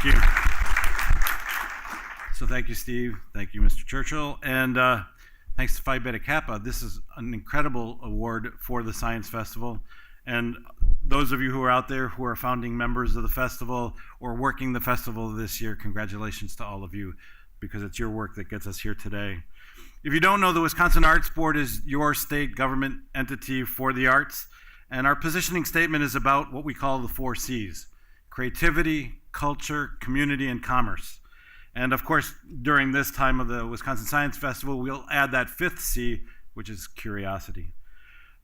Thank you. So thank you, Steve. Thank you, Mr. Churchill. And thanks to Phi Beta Kappa. This is an incredible award for the Science Festival. And those of you who are out there who are founding members of the festival or working the festival this year, congratulations to all of you, because it's your work that gets us here today. If you don't know, the Wisconsin Arts Board is your state government entity for the arts. And our positioning statement is about what we call the 4 C's: creativity, culture, community, and commerce. And of course, during this time of the Wisconsin Science Festival, we'll add that 5th C, which is curiosity.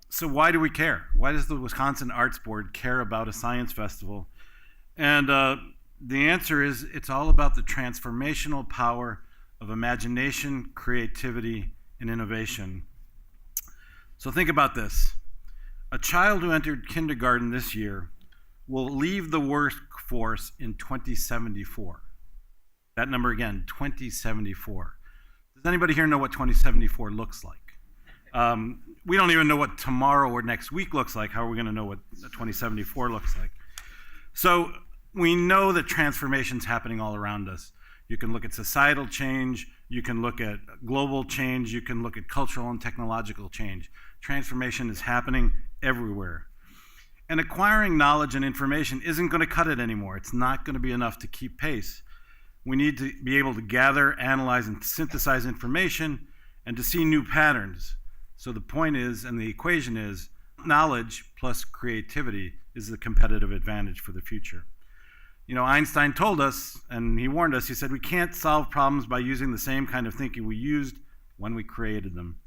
So why do we care? Why does the Wisconsin Arts Board care about a science festival? And the answer is it's all about the transformational power of imagination, creativity, and innovation. So think about this. A child who entered kindergarten this year will leave the workforce in 2074. That number again, 2074. Does anybody here know what 2074 looks like? We don't even know what tomorrow or next week looks like. How are we going to know what 2074 looks like? So we know that transformation's happening all around us. You can look at societal change, you can look at global change, you can look at cultural and technological change. Transformation is happening everywhere. And acquiring knowledge and information isn't going to cut it anymore. It's not going to be enough to keep pace. We need to be able to gather, analyze, and synthesize information and to see new patterns. So the point is, and the equation is, knowledge plus creativity is the competitive advantage for the future. You know, Einstein told us, and he warned us, he said, we can't solve problems by using the same kind of thinking we used when we created them.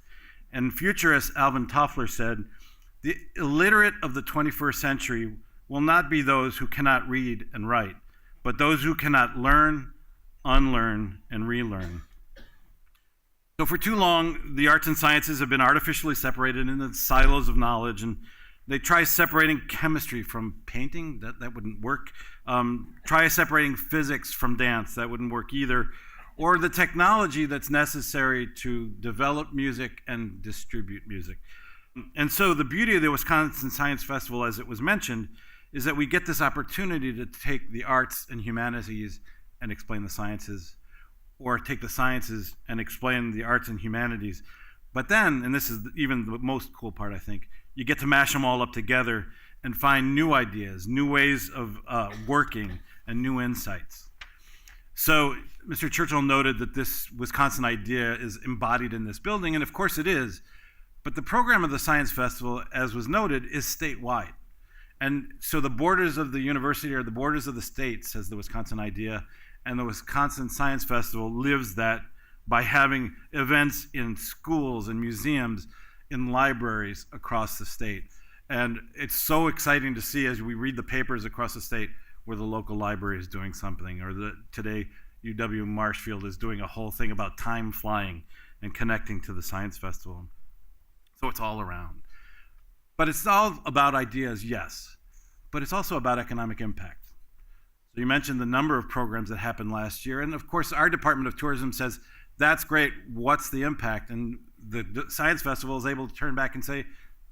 And futurist Alvin Toffler said, the illiterate of the 21st century will not be those who cannot read and write, but those who cannot learn, unlearn, and relearn. So for too long, the arts and sciences have been artificially separated into silos of knowledge, and they try separating chemistry from painting. That wouldn't work. Try separating physics from dance. That wouldn't work either. Or the technology that's necessary to develop music and distribute music. And so the beauty of the Wisconsin Science Festival, as it was mentioned, is that we get this opportunity to take the arts and humanities and explain the sciences, or take the sciences and explain the arts and humanities. But then, and this is even the most cool part, I think, you get to mash them all up together and find new ideas, new ways of working, and new insights. So Mr. Churchill noted that this Wisconsin idea is embodied in this building, and of course it is. But the program of the Science Festival, as was noted, is statewide. And so the borders of the university are the borders of the state, says the Wisconsin idea, and the Wisconsin Science Festival lives that by having events in schools and museums, in libraries across the state. And it's so exciting to see as we read the papers across the state where the local library is doing something, or today UW Marshfield is doing a whole thing about time flying and connecting to the Science Festival. So it's all around. But it's all about ideas, yes, but it's also about economic impact. So you mentioned the number of programs that happened last year, and of course our Department of Tourism says, that's great, what's the impact? And the Science Festival is able to turn back and say,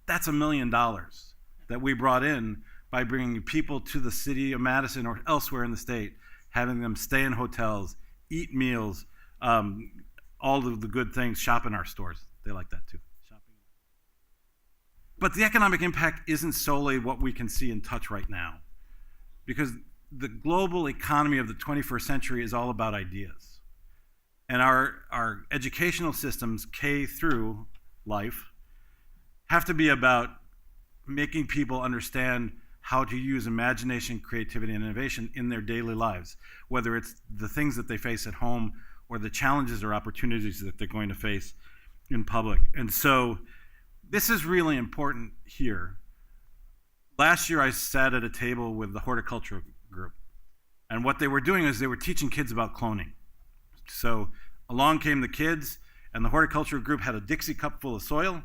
that's $1 million that we brought in by bringing people to the city of Madison or elsewhere in the state, having them stay in hotels, eat meals, all of the good things, shop in our stores. They like that too. But the economic impact isn't solely what we can see and touch right now, because the global economy of the 21st century is all about ideas. And our educational systems, K through life, have to be about making people understand how to use imagination, creativity, and innovation in their daily lives, whether it's the things that they face at home or the challenges or opportunities that they're going to face in public. And so this is really important here. Last year I sat at a table with the horticulture group, and what they were doing is they were teaching kids about cloning. So along came the kids, and the horticulture group had a Dixie cup full of soil,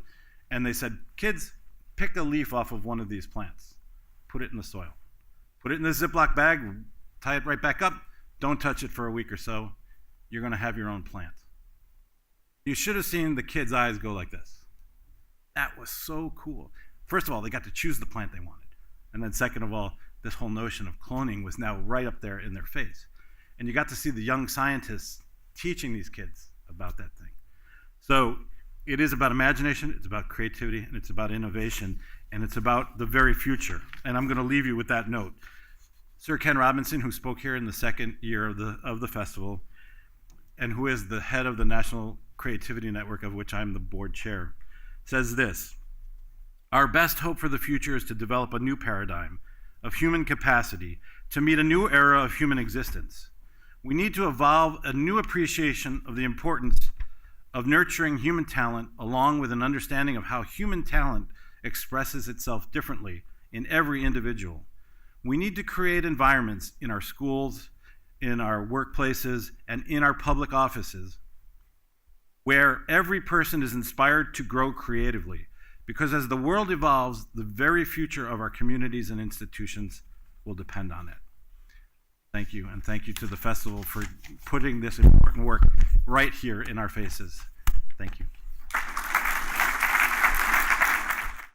and they said, kids, pick a leaf off of one of these plants, put it in the soil. Put it in this Ziploc bag, tie it right back up, don't touch it for a week or so, you're gonna have your own plant. You should have seen the kids' eyes go like this. That was so cool. First of all, they got to choose the plant they wanted. And then second of all, this whole notion of cloning was now right up there in their face. and you got to see the young scientists teaching these kids about that thing. So it is about imagination, it's about creativity, and it's about innovation, and it's about the very future. And I'm going to leave you with that note. Sir Ken Robinson, who spoke here in the second year of the festival, and who is the head of the National Creativity Network, of which I'm the board chair, says this: "Our best hope for the future is to develop a new paradigm of human capacity to meet a new era of human existence. We need to evolve a new appreciation of the importance of nurturing human talent, along with an understanding of how human talent expresses itself differently in every individual. We need to create environments in our schools, in our workplaces, and in our public offices where every person is inspired to grow creatively, because as the world evolves, the very future of our communities and institutions will depend on it." Thank you, and thank you to the festival for putting this important work right here in our faces. Thank you.